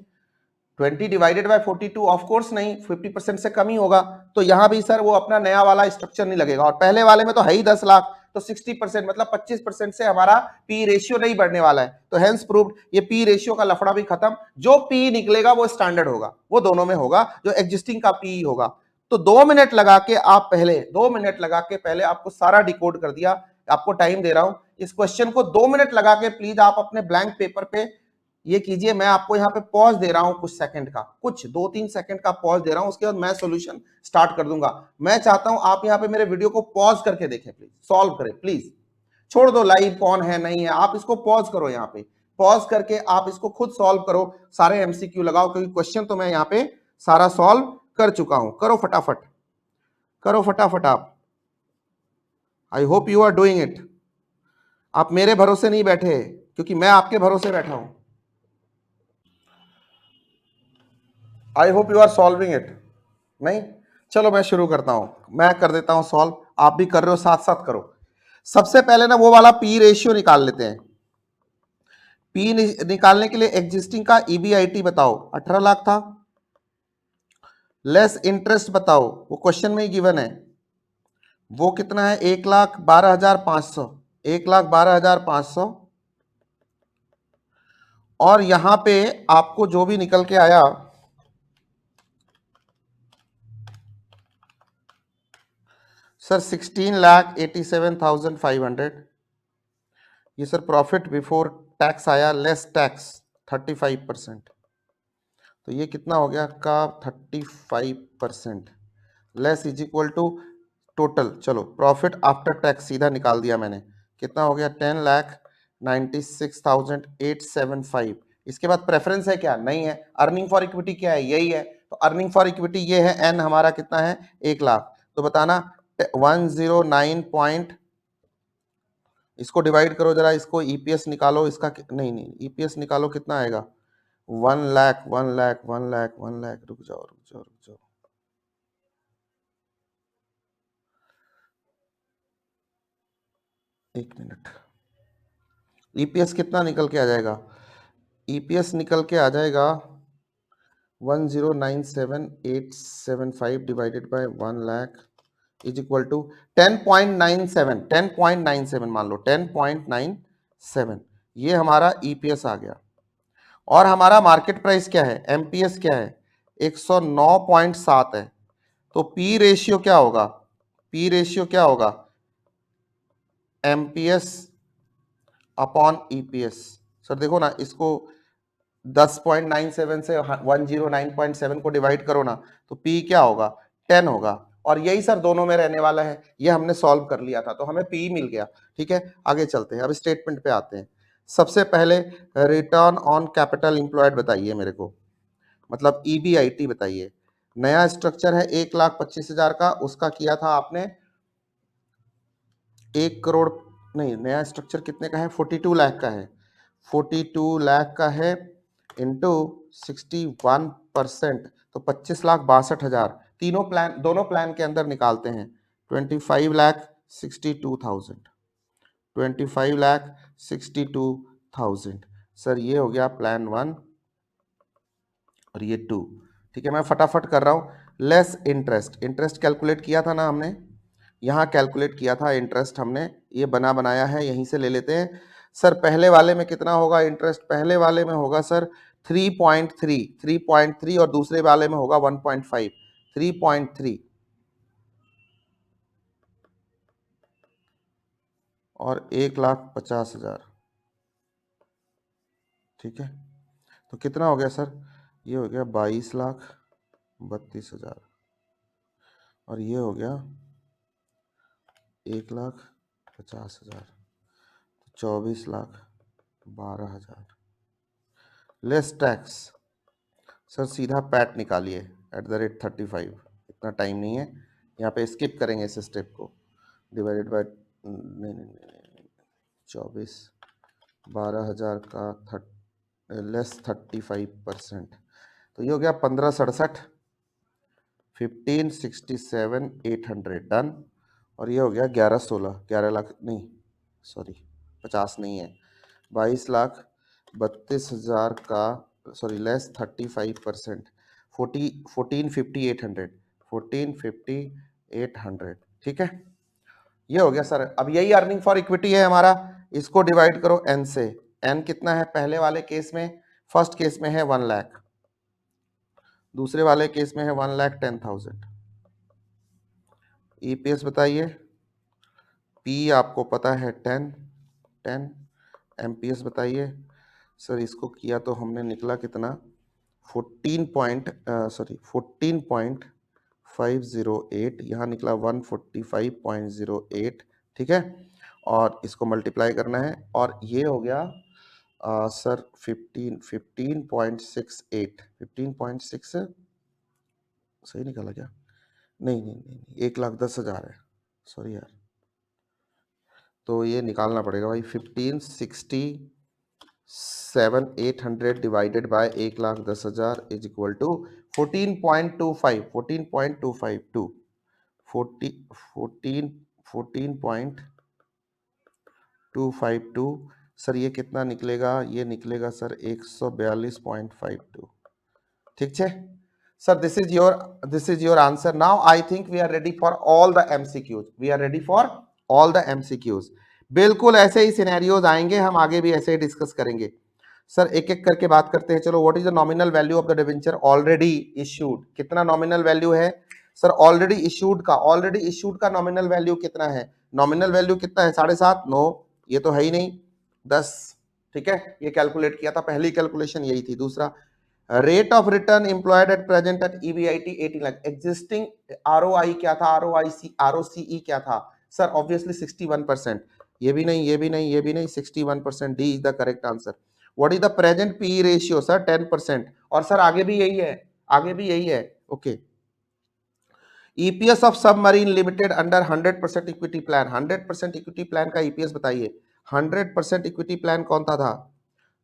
20 डिवाइडेड बाय 42 ऑफ कोर्स नहीं, 50% से कम ही होगा। तो यहां भी सर वो अपना नया वाला स्ट्रक्चर नहीं लगेगा, और पहले वाले में तो है ही 10 लाख, तो 60% मतलब 25% से हमारा पी रेशियो नहीं बढ़ने वाला है। तो हेंस प्रूव्ड, ये पी रेशियो का लफड़ा भी खत्म। जो पी निकलेगा वो स्टैंडर्ड होगा, वो दोनों में होगा, जो एग्जिस्टिंग का पी होगा। तो 2 मिनट लगा के आप पहले, 2 मिनट लगा के पहले आपको सारा डिकोड कर दिया। आपको टाइम दे रहा हूं, इस क्वेश्चन को 2 मिनट लगा के प्लीज आप अपने ब्लैंक पेपर पे ये कीजिए। मैं आपको यहाँ पे पॉज दे रहा हूं कुछ सेकंड का, कुछ 2-3 सेकंड का पॉज दे रहा हूं, उसके बाद मैं सॉल्यूशन स्टार्ट कर दूंगा। मैं चाहता हूं आप यहाँ पे मेरे वीडियो को पॉज करके देखें, प्लीज सॉल्व करें, प्लीज छोड़ दो लाइव कौन है नहीं है, आप इसको पॉज करो, यहाँ पे पॉज करके आप इसको खुद सॉल्व करो, सारे एमसीक्यू लगाओ, क्योंकि क्वेश्चन तो मैं यहाँ पे सारा सॉल्व कर चुका हूं। करो फटाफट, करो फटाफट आप, I hope you are doing it. आप मेरे भरोसे नहीं बैठे, क्योंकि मैं आपके भरोसे बैठा हूं। I hope you are solving it. नहीं, चलो मैं शुरू करता हूं, मैं कर देता हूं सॉल्व, आप भी कर रहे हो, साथ साथ करो। सबसे पहले ना वो वाला पी रेशियो निकाल लेते हैं। पी निकालने के लिए एग्जिस्टिंग का ईबीआईटी बताओ, 18 लाख था, लेस इंटरेस्ट बताओ, वो क्वेश्चन में ही गिवन है, वो कितना है, 1,12,500, 1,12,500, और यहां पे आपको जो भी निकल के आया, सर 16,87,500, ये सर प्रॉफिट बिफोर टैक्स आया, लेस टैक्स 35%, तो ये कितना हो गया का 35%, less is equal to total, चलो प्रॉफिट आफ्टर टैक्स सीधा निकाल दिया मैंने, कितना हो गया 10,96,875। इसके बाद प्रेफरेंस है क्या, नहीं है। अर्निंग फॉर इक्विटी क्या है, यही है। तो अर्निंग फॉर इक्विटी ये है, एन हमारा कितना है 1 लाख, तो बताना 109 पॉइंट, इसको डिवाइड करो जरा, इसको ईपीएस निकालो, इसका नहीं ईपीएस निकालो, कितना आएगा 1 लाख 1 लाख 1 लाख 1 लाख, रुक जाओ, एक मिनट। ईपीएस कितना निकल के आ जाएगा, ईपीएस निकल के आ जाएगा 1097875 divided by 1 lakh is equal to 10.97, 10.97 मान लो 10.97, ये हमारा ईपीएस आ गया। और हमारा मार्केट प्राइस क्या है, एमपीएस क्या है 109.7 है, तो पी रेशियो क्या होगा, पी रेशियो क्या होगा, एमपीएस अपॉन ईपीएस। सर देखो ना, इसको 10.97 से 109.7 को डिवाइड करो ना तो P क्या होगा 10 होगा, और यही सर दोनों में रहने वाला है, ये हमने सॉल्व कर लिया था तो हमें P मिल गया। ठीक है, आगे चलते हैं, अब स्टेटमेंट पे आते हैं। सबसे पहले रिटर्न ऑन कैपिटल एम्प्लॉयड बताइए मेरे को, मतलब EBIT बताइए। नया स्ट्रक्चर है 1,25,000 का, उसका किया था आपने 1 करोड़, नहीं नया स्ट्रक्चर कितने का है 42 लाख का है, 42 लाख का है इंटू 61% तो 25,62,000, तीनों प्लान दोनों प्लान के अंदर निकालते हैं। 25,62,000, 25,62,000 सर, ये हो गया प्लान 1 और ये 2। ठीक है, मैं फटाफट कर रहा हूं। लेस इंटरेस्ट, इंटरेस्ट कैलकुलेट किया था ना हमने, यहाँ कैलकुलेट किया था इंटरेस्ट हमने, ये बना बनाया है, यहीं से ले लेते हैं। सर पहले वाले में कितना होगा इंटरेस्ट, पहले वाले में होगा सर 3.3 और दूसरे वाले में होगा 1.5, 3.3 और 1,50,000। ठीक है, तो कितना हो गया सर, ये हो गया 22,32,000 और ये हो गया 1,50,000, 24,12,000 लेस टैक्स। सर सीधा पैट निकालिए @35, इतना टाइम नहीं है, यहाँ पे स्किप करेंगे इस स्टेप को। डिवाइडेड बाय नहीं 24,12,000 का लेस 35%, तो ये हो गया 1567, 1567,800 डन। और ये हो गया 11,16, 11 लाख नहीं सॉरी 50 नहीं है, 22,32,000 का सॉरी लेस 35%, 14,50,800। ठीक है, ये हो गया सर। अब यही अर्निंग फॉर इक्विटी है हमारा, इसको डिवाइड करो एन से। एन कितना है पहले वाले केस में, फर्स्ट केस में है 1 लाख, दूसरे वाले केस में है 1,10,000। ईपीएस बताइए, पी आपको पता है 10, एमपीएस बताइए। सर इसको किया तो हमने निकला कितना 14.508, यहाँ निकला 145.08। ठीक है, और इसको मल्टीप्लाई करना है और ये हो गया सर 15.68, 15.6 सही निकाला क्या, नहीं 1,10,000 है, सॉरी यार, तो ये निकालना पड़ेगा भाई 15,67,800 divided by 1,10,000 is equal to 14.25, 14.252, 14.252। Sir ये कितना निकलेगा, ये निकलेगा सर 142.52। ठीक है sir, this is your answer. Now I think we are ready for all the MCQs, we are ready for all the MCQs. बिल्कुल ऐसे ही सिनेरियोज आएंगे, हम आगे भी ऐसे ही डिस्कस करेंगे। सर एक एक करके बात करते हैं। चलो, what is the nominal value of the debenture already issued, कितना नॉमिनल वैल्यू है सर ऑलरेडी इश्यूड का नॉमिनल वैल्यू कितना है, नॉमिनल वैल्यू कितना है 7.5, नो ये तो है ही नहीं, 10। ठीक है, ये कैलकुलेट किया था, पहली कैलकुलेशन यही थी। दूसरा, rate of return employed at present at EBIT 18 lakh, existing ROI क्या था, ROCE क्या था सर, ऑब्वियसली 61%, ये भी नहीं ये भी नहीं ये भी नहीं, 61%, D is the correct answer. What is the present PE ratio sir 10%, और सर आगे भी यही है, आगे भी यही है। Okay, EPS of submarine limited under 100% equity plan, 100% equity plan का EPS बताइए। 100% इक्विटी प्लान कौन था,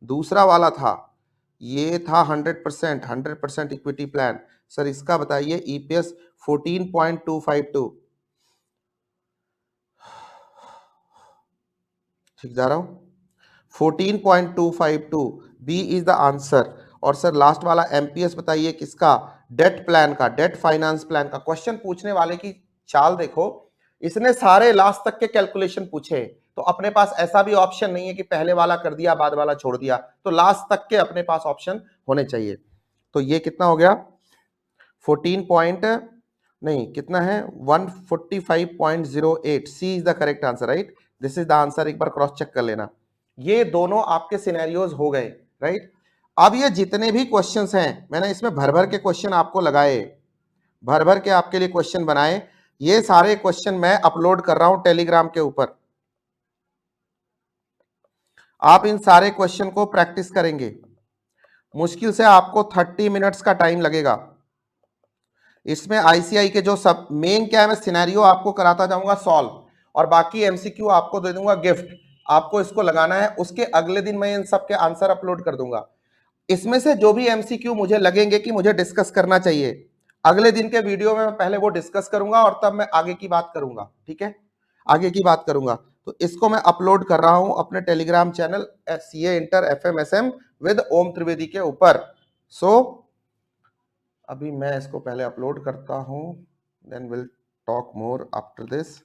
दूसरा वाला था, ये था 100% इक्विटी प्लान। सर इसका बताइए EPS 14.252, ठीक जा रहा हूं, 14.252, बी इज द आंसर। और सर लास्ट वाला MPS बताइए किसका, डेट प्लान का, डेट फाइनेंस प्लान का। क्वेश्चन पूछने वाले की चाल देखो, इसने सारे लास्ट तक के कैलकुलेशन पूछे, तो अपने पास ऐसा भी ऑप्शन नहीं है कि पहले वाला कर दिया बाद वाला छोड़ दिया, तो लास्ट तक के अपने पास ऑप्शन होने चाहिए। तो ये कितना हो गया 14 पॉइंट नहीं कितना है 145.08, C is the correct answer, right, this is the answer. एक बार क्रॉस चेक कर लेना, ये दोनों आपके सिनेरियोज हो गए, राइट। अब ये जितने भी क्वेश्चंस हैं, मैंने इसमें भर भर के क्वेश्चन आपको लगाए, भर भर के आपके लिए क्वेश्चन बनाए, ये सारे क्वेश्चन मैं अपलोड कर रहा हूं टेलीग्राम के ऊपर। आप इन सारे क्वेश्चन को प्रैक्टिस करेंगे, मुश्किल से आपको 30 मिनट्स का टाइम लगेगा। इसमें आईसीआई के जो सब मेन क्या है, मैं सिनेरियो आपको कराता जाऊंगा सॉल्व, और बाकी एमसीक्यू आपको दे दूंगा गिफ्ट, आपको इसको लगाना है, उसके अगले दिन मैं इन सब के आंसर अपलोड कर दूंगा। इसमें से जो भी एमसीक्यू मुझे लगेंगे कि मुझे डिस्कस करना चाहिए, अगले दिन के वीडियो में मैं पहले वो डिस्कस करूंगा और तब मैं आगे की बात करूंगा, ठीक है, आगे की बात करूंगा। तो इसको मैं अपलोड कर रहा हूं अपने Telegram channel CA inter FMSM with Om Trivedi के ऊपर। सो अभी मैं इसको पहले अपलोड करता हूं, then will talk more after this.